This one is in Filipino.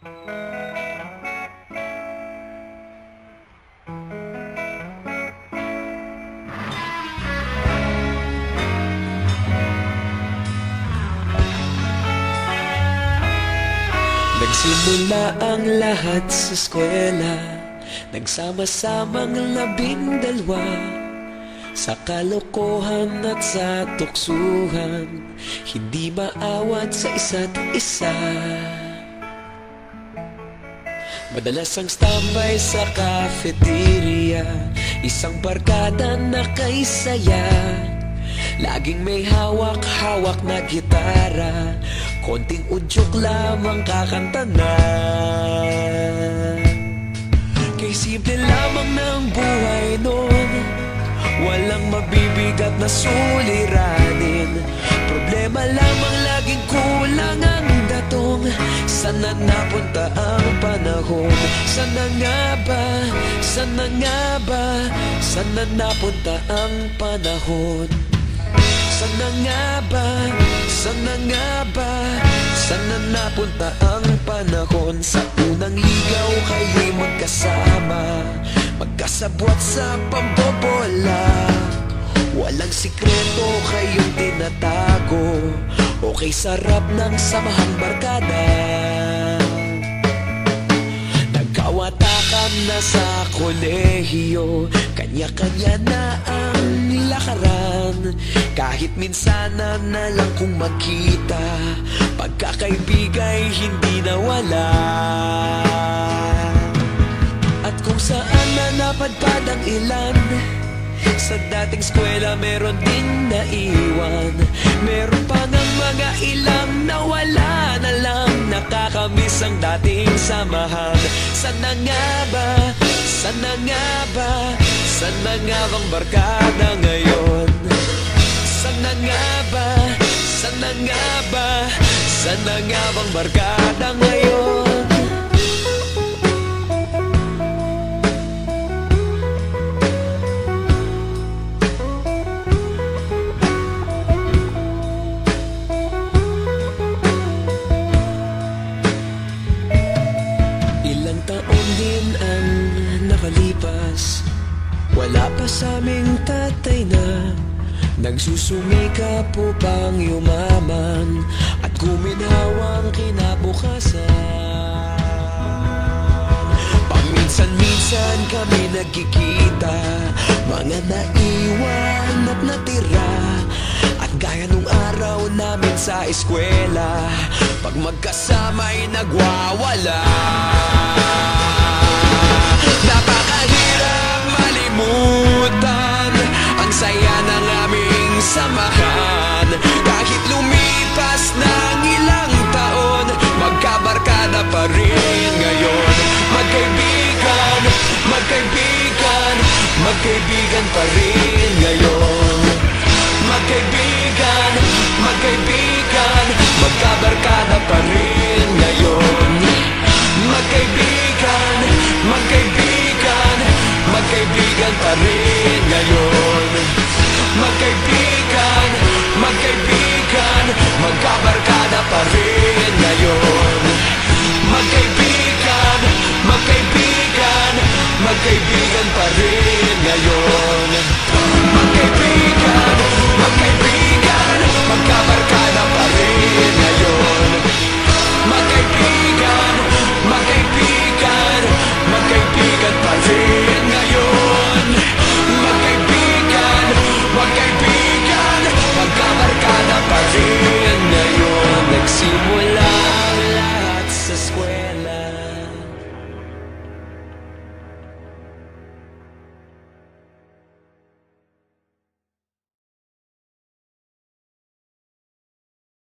Nagsimula ang lahat sa eskwela, nagsama-samang 12 sa kalokohan at sa tuksuhan, hindi maawat sa isa't isa. Madalas ang standby sa cafeteria, isang barkada na kay saya. Laging may hawak-hawak na gitara, konting udyok lamang kakanta na. Kay simple lamang ng buhay noon, walang mabibigat na suliranin. Problema lamang laging kulang ang datong. Sana napunta ang panahon? Sana nga ba? Sana nga ba? Sana napunta ang panahon? Sana nga ba? Sana nga ba? Sana napunta ang panahon? Sa unang ligaw kayo'y magkasama, magkasabwat sa pambobola. Walang sikreto kayong tinatago, okay sarap ng samahang barkada. Nagkawatakan na sa kolehiyo, kanya-kanya na ang lakaran. Kahit minsanan na lang kung magkita, pagkakaibigay hindi nawala. At kung saan na napadpad ang ilan, sa dating eskwela meron din naiwan. Meron pa ng mga ilang nawala na lang, nakakamiss ang dating samahan. Sana nga ba? Sana nga ba? Sana nga bang barkada ngayon? Sana nga ba? Sana nga ba? Sana nga bang barkada ngayon? Ilang taon din ang nakalipas, wala pa sa aming tatay na nagsusumikap upang yumaman at guminhawang kinabukasan. Paminsan-minsan kami nagkikita, mga naiwan at natira. At gaya nung araw namin sa eskwela, pag magkasama'y nagwawala. Napakahirap malimutan ang saya ng aming samahan. Kahit lumipas ng ilang taon, magkabarkada pa rin ngayon. Magkaibigan, magkaibigan, magkaibigan pa rin ngayon. Magkaibigan, magkaibigan, magkabarkada pa rin ngayon. Magkaibigan, magkaibigan, magkaibigan pa rin ngayon. Magkaibigan, magkaibigan, magkabarkada pa rin ngayon. Magkaibigan, magkaibigan, magkaibigan pa rin ngayon. Magkaibigan, magkaibigan, magkabarkada